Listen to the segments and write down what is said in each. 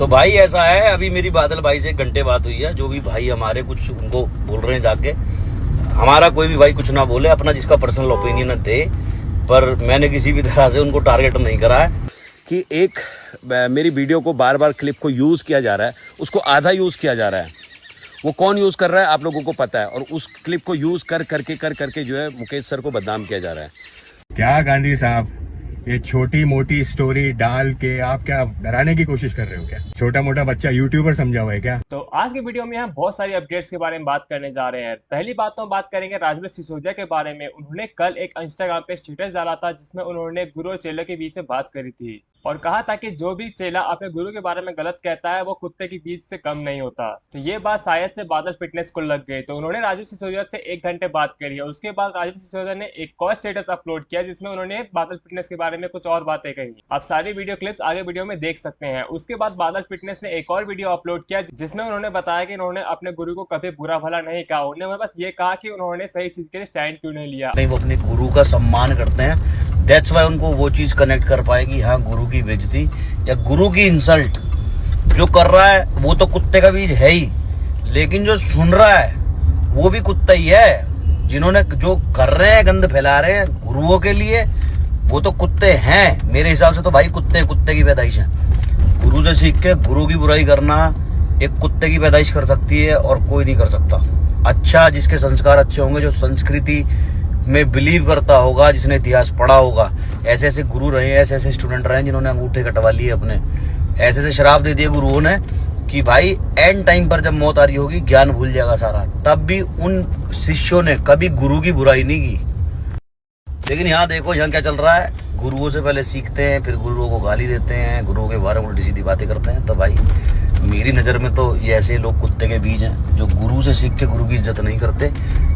तो भाई ऐसा है, अभी मेरी बादल भाई से 1 घंटे बात हुई है। जो भी भाई हमारे कुछ उनको बोल रहे हैं जाके, हमारा कोई भी भाई कुछ ना बोले, अपना जिसका पर्सनल ओपिनियन दे, पर मैंने किसी भी तरह से उनको टारगेट नहीं करा है कि एक मेरी वीडियो को बार बार क्लिप को यूज़ किया जा रहा है, उसको आधा यूज़ किया जा रहा है। वो कौन यूज़ कर रहा है आप लोगों को पता है, और उस क्लिप को यूज़ कर करके जो है मुकेश सर को बदनाम किया जा रहा है। क्या गांधी साहब, ये छोटी मोटी स्टोरी डाल के आप क्या डराने की कोशिश कर रहे हो? क्या छोटा मोटा बच्चा यूट्यूबर समझा हुआ है क्या? तो आज की वीडियो में हम बहुत सारी अपडेट्स के बारे में बात करने जा रहे हैं। पहली बात तो हम बात करेंगे राजवीर सिसोदिया के बारे में। उन्होंने कल एक इंस्टाग्राम पे स्टेटस डाला था जिसमें उन्होंने गुरु और चेले के बीच में बात करी थी और कहा था कि जो भी चेला अपने गुरु के बारे में गलत कहता है वो कुत्ते के बीच से कम नहीं होता। तो ये बात शायद से बादल फिटनेस को लग गई, तो उन्होंने राजवीर सिसोदिया से 1 घंटे बात करी है। उसके बाद राजवीर सिसोदिया ने एक और स्टेटस अपलोड किया जिसमें उन्होंने बादल फिटनेस के बारे में कुछ और बातें कही। आप सारी वीडियो क्लिप्स आगे वीडियो में देख सकते हैं। उसके बाद बादल फिटनेस ने एक और वीडियो अपलोड किया जिसमें उन्होंने बताया कि उन्होंने अपने गुरु को कभी बुरा भला नहीं कहा, उन्होंने बस ये कहा कि उन्होंने सही चीज के लिए स्टैंड क्यों नहीं लिया। नहीं, वो अपने गुरु का सम्मान करते हैं, दैट्स वाई उनको वो चीज कनेक्ट कर पाएगी। हाँ, गुरु की बेइज्जती या गुरु की इंसल्ट जो कर रहा है वो तो कुत्ते का बीज है ही, लेकिन जो सुन रहा है वो भी कुत्ता ही है। जिन्होंने जो कर रहे हैं, गंद फैला रहे हैं गुरुओं के लिए, वो तो कुत्ते हैं। मेरे हिसाब से तो भाई कुत्ते की पैदाइश है। गुरु से सीख के गुरु की बुराई करना एक कुत्ते की पैदाइश कर सकती है और कोई नहीं कर सकता। अच्छा, जिसके संस्कार अच्छे होंगे, जो संस्कृति में बिलीव करता होगा, जिसने इतिहास पढ़ा होगा। ऐसे ऐसे गुरु रहे, ऐसे ऐसे स्टूडेंट रहे जिन्होंने अंगूठे कटवा लिए अपने, ऐसे ऐसे शराब दे दिए गुरुओं ने कि भाई एंड टाइम पर जब मौत आ रही होगी ज्ञान भूल जाएगा सारा। तब भी उन शिष्यों ने कभी गुरु की बुराई नहीं की। लेकिन यहाँ देखो, यहाँ क्या चल रहा है, गुरुओं से पहले सीखते हैं, फिर गुरुओं को गाली देते हैं, गुरुओं के बारे में उल्टी सीधी बातें करते हैं। तो भाई मेरी नज़र में तो ये ऐसे लोग कुत्ते के बीज हैं जो गुरु से सीख के गुरु की इज्जत नहीं करते।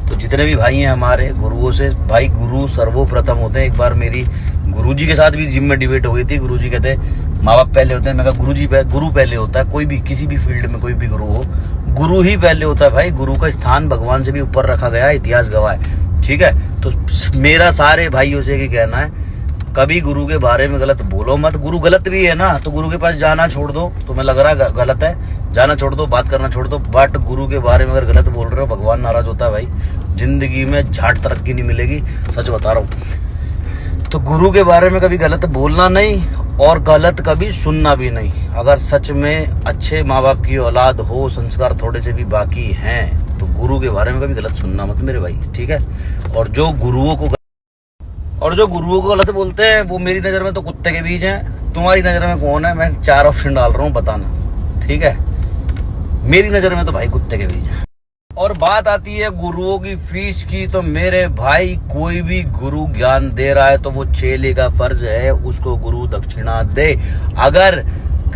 तो जितने भी भाई हैं हमारे गुरुओं से, भाई गुरु सर्वप्रथम होते हैं। एक बार मेरी गुरुजी के साथ भी जिम में डिबेट हो गई थी। गुरुजी कहते माँ बाप पहले होते हैं, मैं कहा गुरु पहले होता है। कोई भी किसी भी फील्ड में कोई भी गुरु हो, गुरु ही पहले होता है भाई। गुरु का स्थान भगवान से भी ऊपर रखा गया है, इतिहास गवाह है, ठीक है। तो मेरा सारे भाइयों से ये कहना है, कभी गुरु के बारे में गलत बोलो मत। गुरु गलत भी है ना, तो गुरु के पास जाना छोड़ दो। तुम्हें लग रहा है गलत है, जाना छोड़ दो, बात करना छोड़ दो। बट गुरु के बारे में अगर गलत बोल रहे हो, भगवान नाराज होता है भाई। जिंदगी में झाट तरक्की नहीं मिलेगी, सच बता रहा हूँ। तो गुरु के बारे में कभी गलत बोलना नहीं और गलत कभी सुनना भी नहीं। अगर सच में अच्छे माँ बाप की औलाद हो, संस्कार थोड़े से भी बाकी हैं, तो गुरु के बारे में कभी गलत सुनना मत मेरे भाई, ठीक है। और जो गुरुओं को गलत बोलते हैं वो मेरी नज़र में तो कुत्ते के बीज हैं। तुम्हारी नज़र में कौन है? मैं 4 ऑप्शन डाल रहा हूँ, बताना, ठीक है। मेरी नज़र में तो भाई कुत्ते के बीज हैं। और बात आती है गुरुओं की फीस की, तो मेरे भाई कोई भी गुरु ज्ञान दे रहा है तो वो चेले का फर्ज है उसको गुरु दक्षिणा दे। अगर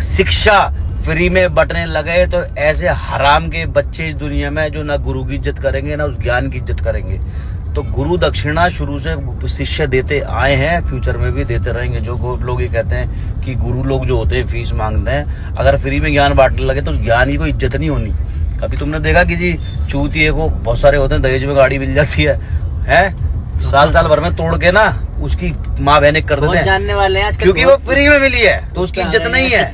शिक्षा फ्री में बंटने लगे तो ऐसे हराम के बच्चे इस दुनिया में जो ना गुरु की इज्जत करेंगे ना उस ज्ञान की इज्जत करेंगे। तो गुरु दक्षिणा शुरू से शिष्य देते आए हैं, फ्यूचर में भी देते रहेंगे। जो लोग ये कहते हैं कि गुरु लोग जो होते हैं फीस मांगते हैं, अगर फ्री में ज्ञान बांटने लगे तो उस ज्ञान की कोई इज्जत नहीं होनी। कभी तुमने देखा किसी चूतिए को, बहुत सारे होते हैं दहेज में गाड़ी मिल जाती है साल भर में तोड़ के ना उसकी माँ बहन कर देते हैं, जानने वाले हैं क्योंकि वो फ्री में मिली है तो उसकी इज्जत नहीं है,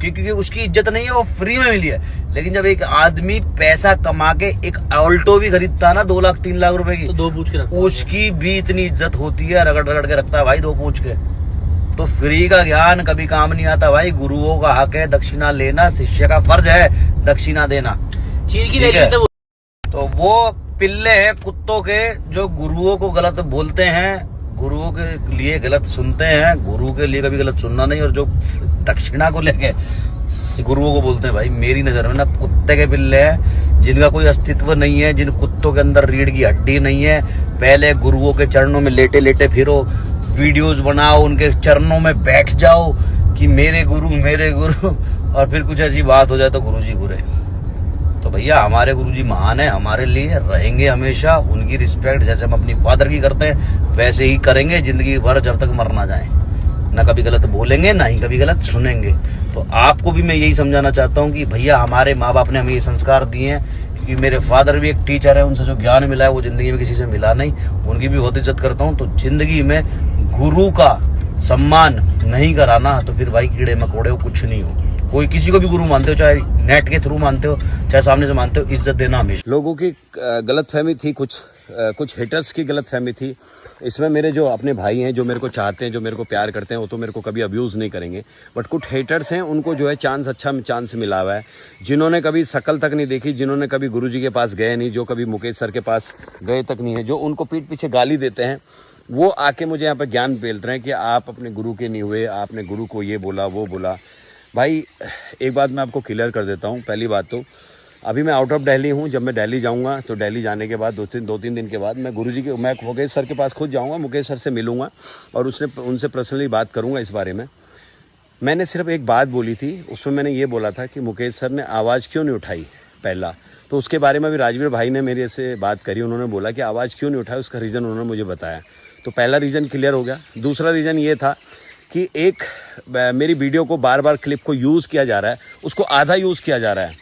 क्योंकि उसकी इज्जत नहीं है, वो फ्री में मिली है। लेकिन जब एक आदमी पैसा कमा के एक ऑल्टो भी खरीदता है ना 2 लाख 3 लाख रुपए की, तो 2 पूंछ के रखता है, उसकी भी इतनी इज्जत होती है, रगड़ के रखता है भाई 2 पूंछ के। तो फ्री का ज्ञान कभी काम नहीं आता भाई। गुरुओं का हक है दक्षिणा लेना, शिष्य का फर्ज है दक्षिणा देना। तो वो पिल्ले हैं कुत्तों के जो गुरुओं को गलत बोलते हैं, गुरुओं के लिए गलत सुनते हैं, गुरु के लिए कभी गलत सुनना नहीं। और जो दक्षिणा को लेके गुरुओं को बोलते हैं भाई, मेरी नजर में ना कुत्ते के पिल्ले हैं जिनका कोई अस्तित्व नहीं है, जिन कुत्तों के अंदर रीढ़ की हड्डी नहीं है। पहले गुरुओं के चरणों में लेटे लेटे फिरो, वीडियोस बनाओ, उनके चरणों में बैठ जाओ कि मेरे गुरु, और फिर कुछ ऐसी बात हो जाए तो गुरुजी बुरे। तो भैया हमारे गुरुजी महान है, हमारे लिए रहेंगे हमेशा। उनकी रिस्पेक्ट जैसे हम अपनी फादर की करते हैं वैसे ही करेंगे जिंदगी भर, जब तक मर ना जाए। ना कभी गलत बोलेंगे, ना ही कभी गलत सुनेंगे। तो आपको भी मैं यही समझाना चाहता हूँ कि भैया हमारे माँ बाप ने हमें ये संस्कार दिए हैं, क्योंकि मेरे फादर भी एक टीचर है, उनसे जो ज्ञान मिला है वो जिंदगी में किसी से मिला नहीं। उनकी भी बहुत इज्जत करता हूँ। तो जिंदगी में गुरु का सम्मान नहीं कराना तो फिर भाई कीड़े मकोड़े हो, कुछ नहीं हो। कोई किसी को भी गुरु मानते हो, चाहे नेट के थ्रू मानते हो चाहे सामने से मानते हो, इज्जत देना हमेशा। लोगों की गलतफहमी थी, कुछ हेटर्स की गलतफहमी थी। इसमें मेरे जो अपने भाई हैं, जो मेरे को चाहते हैं, जो मेरे को प्यार करते हैं, वो तो मेरे को कभी अब्यूज़ नहीं करेंगे। बट कुछ हेटर्स हैं, उनको जो है अच्छा चांस मिला हुआ है, जिन्होंने कभी शक्ल तक नहीं देखी, जिन्होंने कभी गुरुजी के पास गए नहीं, जो कभी मुकेश सर के पास गए तक नहीं है, जो उनको पीठ पीछे गाली देते हैं, वो आके मुझे यहाँ पर ज्ञान पेलते हैं कि आप अपने गुरु के नहीं हुए, आपने गुरु को ये बोला वो बोला। भाई एक बात मैं आपको क्लियर कर देता हूँ। पहली बात तो अभी मैं आउट ऑफ दिल्ली हूँ। जब मैं दिल्ली जाऊँगा तो दिल्ली जाने के बाद दो तीन दिन के बाद मैं मुकेश सर के पास खुद जाऊँगा, मुकेश सर से मिलूँगा और उनसे पर्सनली बात करूँगा इस बारे में। मैंने सिर्फ एक बात बोली थी, उसमें मैंने ये बोला था कि मुकेश सर ने आवाज़ क्यों नहीं उठाई पहला, तो उसके बारे में भी राजवीर भाई ने मेरे से बात करी। उन्होंने बोला कि आवाज़ क्यों नहीं उठाई, उसका रीज़न उन्होंने मुझे बताया। तो पहला रीज़न क्लियर हो गया। दूसरा रीज़न ये था कि एक मेरी वीडियो को बार बार क्लिप को यूज़ किया जा रहा है, उसको आधा यूज़ किया जा रहा है।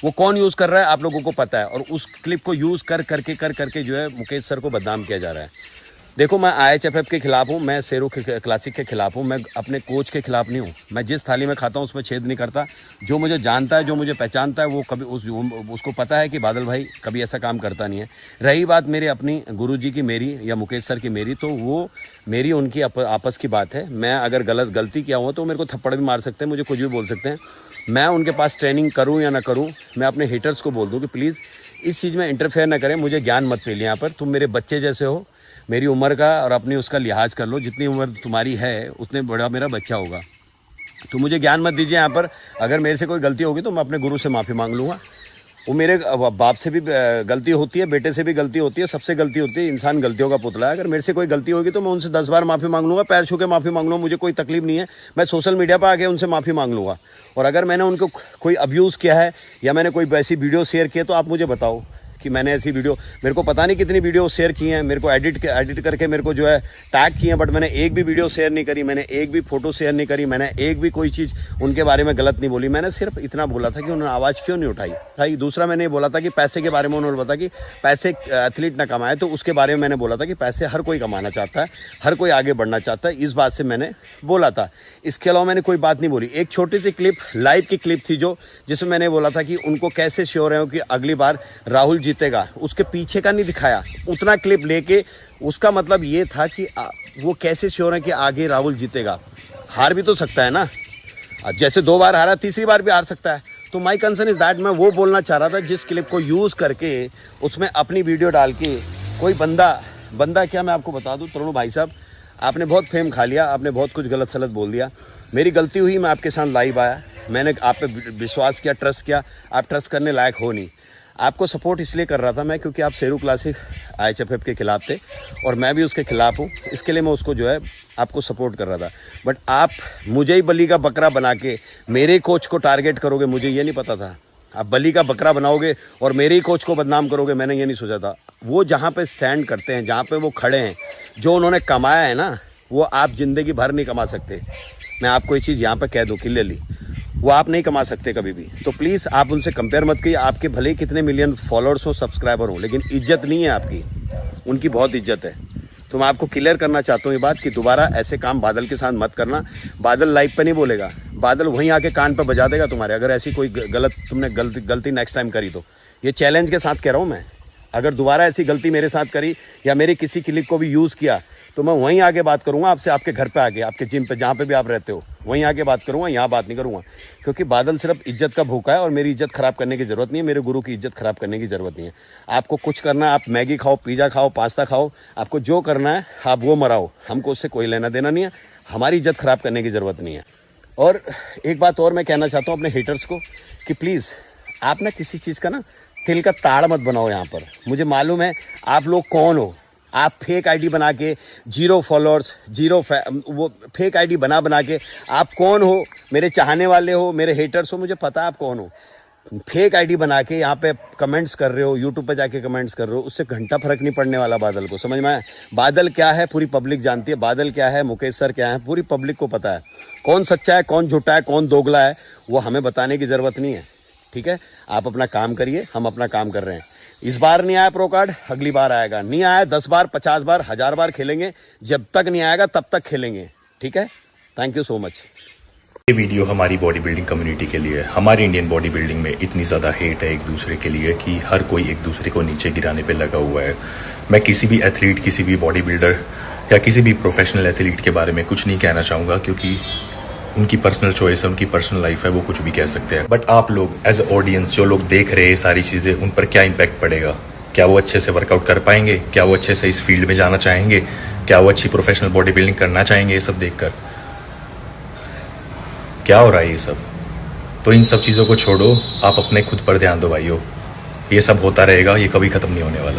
वो कौन यूज़ कर रहा है आप लोगों को पता है, और उस क्लिप को यूज़ कर करके जो है मुकेश सर को बदनाम किया जा रहा है। देखो मैं IHFF के खिलाफ हूँ, मैं शेरों के क्लासिक के खिलाफ हूँ, मैं अपने कोच के खिलाफ नहीं हूँ। मैं जिस थाली में खाता हूँ उसमें छेद नहीं करता। जो मुझे जानता है, जो मुझे पहचानता है, वो कभी उसको पता है कि बादल भाई कभी ऐसा काम करता नहीं है। रही बात मेरे अपनी गुरुजी की मेरी या मुकेश सर की मेरी, तो वो मेरी उनकी आपस की बात है। मैं अगर गलती किया हुआ तो मेरे को थप्पड़ भी मार सकते हैं, मुझे कुछ भी बोल सकते हैं। मैं उनके पास ट्रेनिंग करूं या ना करूं, मैं अपने हेटर्स को बोल दूं कि प्लीज़ इस चीज़ में इंटरफेयर ना करें, मुझे ज्ञान मत फैलिए यहाँ पर। तुम मेरे बच्चे जैसे हो, मेरी उम्र का और अपनी उसका लिहाज कर लो। जितनी उम्र तुम्हारी है उतने बड़ा मेरा बच्चा होगा, तो मुझे ज्ञान मत दीजिए यहाँ पर। अगर मेरे से कोई गलती होगी तो मैं अपने गुरु से माफ़ी मांग लूँगा। वो मेरे बाप से भी गलती होती है, बेटे से भी गलती होती है, सबसे गलती होती है। इंसान गलतियों का पुतला है। अगर मेरे से कोई गलती होगी तो मैं उनसे 10 बार माफ़ी मांग लूँगा, पैर छू के माफ़ी मांग लूँगा, मुझे कोई तकलीफ नहीं है। मैं सोशल मीडिया पर आके उनसे माफ़ी मांग लूँगा। और अगर मैंने उनको कोई अब्यूज़ किया है या मैंने कोई ऐसी वीडियो शेयर की है तो आप मुझे बताओ कि मैंने ऐसी वीडियो, मेरे को पता नहीं कितनी वीडियो शेयर की हैं, मेरे को एडिट करके मेरे को जो है टैग किए हैं, बट मैंने एक भी वीडियो शेयर नहीं करी, मैंने एक भी फोटो शेयर नहीं करी, मैंने एक भी कोई चीज़ उनके बारे में गलत नहीं बोली। मैंने सिर्फ इतना बोला था कि उन्होंने आवाज़ क्यों नहीं उठाई। दूसरा मैंने ये बोला था कि पैसे के बारे में उन्होंने बताया कि पैसे एथलीट ना कमाए, तो उसके बारे में मैंने बोला था कि पैसे हर कोई कमाना चाहता है, हर कोई आगे बढ़ना चाहता है, इस बात से मैंने बोला था। इसके अलावा मैंने कोई बात नहीं बोली। एक छोटी सी क्लिप, लाइव की क्लिप थी जिसमें मैंने बोला था कि उनको कैसे श्योर है कि अगली बार राहुल जीतेगा, उसके पीछे का नहीं दिखाया। उतना क्लिप लेके उसका मतलब ये था कि वो कैसे श्योर है कि आगे राहुल जीतेगा। हार भी तो सकता है ना, जैसे 2 बार हारा, तीसरी बार भी हार सकता है। तो माई कंसर्न इज दैट, मैं वो बोलना चाह रहा था जिस क्लिप को यूज़ करके उसमें अपनी वीडियो डाल के कोई बंदा क्या मैं आपको बता दूँ तरुण भाई साहब, आपने बहुत फेम खा लिया, आपने बहुत कुछ गलत सलत बोल दिया। मेरी गलती हुई, मैं आपके साथ लाइव आया, मैंने आप पे विश्वास किया, ट्रस्ट किया। आप ट्रस्ट करने लायक हो नहीं। आपको सपोर्ट इसलिए कर रहा था मैं क्योंकि आप शेरू क्लासिक IHFF के खिलाफ थे और मैं भी उसके खिलाफ हूँ, इसके लिए मैं उसको जो है आपको सपोर्ट कर रहा था। बट आप मुझे ही बलि का बकरा बना के मेरे कोच को टारगेट करोगे, मुझे ये नहीं पता था। आप बलि का बकरा बनाओगे और मेरे ही कोच को बदनाम करोगे, मैंने ये नहीं सोचा था। वो जहाँ पे स्टैंड करते हैं, जहाँ पे वो खड़े हैं, जो उन्होंने कमाया है ना, वो आप ज़िंदगी भर नहीं कमा सकते। मैं आपको ये चीज़ यहाँ पे कह दूँ क्लियरली, वो आप नहीं कमा सकते कभी भी। तो प्लीज़ आप उनसे कंपेयर मत कीजिए। आपके भले ही कितने मिलियन फॉलोअर्स हो, सब्सक्राइबर हो, लेकिन इज्जत नहीं है आपकी, उनकी बहुत इज्जत है। तो मैं आपको क्लियर करना चाहता हूँ ये बात कि दोबारा ऐसे काम बादल के साथ मत करना। बादल लाइव पे नहीं बोलेगा, बादल वहीं आके कान पे बजा देगा तुम्हारे, अगर ऐसी कोई तुमने गलती नेक्स्ट टाइम करी तो। ये चैलेंज के साथ कह रहा हूँ मैं। अगर दोबारा ऐसी गलती मेरे साथ करी या मेरे किसी क्लिप को भी यूज़ किया तो मैं वहीं आगे बात करूँगा आपसे, आपके घर पे आके, आपके जिम पे, जहाँ पे भी आप रहते हो, वहीं आके बात करूँगा, यहाँ बात नहीं करूँगा। क्योंकि बादल सिर्फ इज्जत का भूखा है और मेरी इज्जत ख़राब करने की ज़रूरत नहीं है, मेरे गुरु की इज्जत ख़राब करने की ज़रूरत नहीं है। आपको कुछ करना है, आप मैगी खाओ, पिज़्ज़ा खाओ, पास्ता खाओ, आपको जो करना है आप वो मराओ, हमको उससे कोई लेना देना नहीं है। हमारी इज्जत ख़राब करने की ज़रूरत नहीं है। और एक बात और मैं कहना चाहता हूँ अपने हेटर्स को कि प्लीज़ आप ना किसी चीज़ का ना तिल का ताड़ मत बनाओ यहाँ पर। मुझे मालूम है आप लोग कौन हो। आप फेक आईडी बना के 0 फॉलोअर्स, वो फेक आईडी बना के आप कौन हो, मेरे चाहने वाले हो, मेरे हेटर्स हो, मुझे पता है आप कौन हो। फेक आईडी बना के यहाँ पे कमेंट्स कर रहे हो, यूट्यूब पे जाके कमेंट्स कर रहे हो, उससे घंटा फर्क नहीं पड़ने वाला बादल को। समझ में आया? बादल क्या है पूरी पब्लिक जानती है, बादल क्या है, मुकेश सर क्या है, पूरी पब्लिक को पता है। कौन सच्चा है, कौन झूठा है, कौन दोगला है, वो हमें बताने की ज़रूरत नहीं है। ठीक है, आप अपना काम करिए, हम अपना काम कर रहे हैं। इस बार नहीं आया प्रो कार्ड, अगली बार आएगा। नहीं आया 10 बार, 50 बार, 1000 बार खेलेंगे, जब तक नहीं आएगा तब तक खेलेंगे। ठीक है, थैंक यू सो मच। ये वीडियो हमारी बॉडी बिल्डिंग कम्युनिटी के लिए है। हमारी इंडियन बॉडी बिल्डिंग में इतनी ज़्यादा हेट है एक दूसरे के लिए कि हर कोई एक दूसरे को नीचे गिराने पे लगा हुआ है। मैं किसी भी एथलीट, किसी भी बॉडी बिल्डर या किसी भी प्रोफेशनल एथलीट के बारे में कुछ नहीं कहना चाहूँगा, क्योंकि उनकी पर्सनल चॉइस है, उनकी पर्सनल लाइफ है, वो कुछ भी कह सकते हैं। बट आप लोग एज ए ऑडियंस, जो लोग देख रहे हैं सारी चीज़ें, उन पर क्या इम्पैक्ट पड़ेगा? क्या वो अच्छे से वर्कआउट कर पाएंगे? क्या वो अच्छे से इस फील्ड में जाना चाहेंगे? क्या वो अच्छी प्रोफेशनल बॉडी बिल्डिंग करना चाहेंगे? ये सब देखकर क्या हो रहा है ये सब? तो इन सब चीज़ों को छोड़ो, आप अपने खुद पर ध्यान दो भाइयों। ये सब होता रहेगा, ये कभी ख़त्म नहीं होने वाला।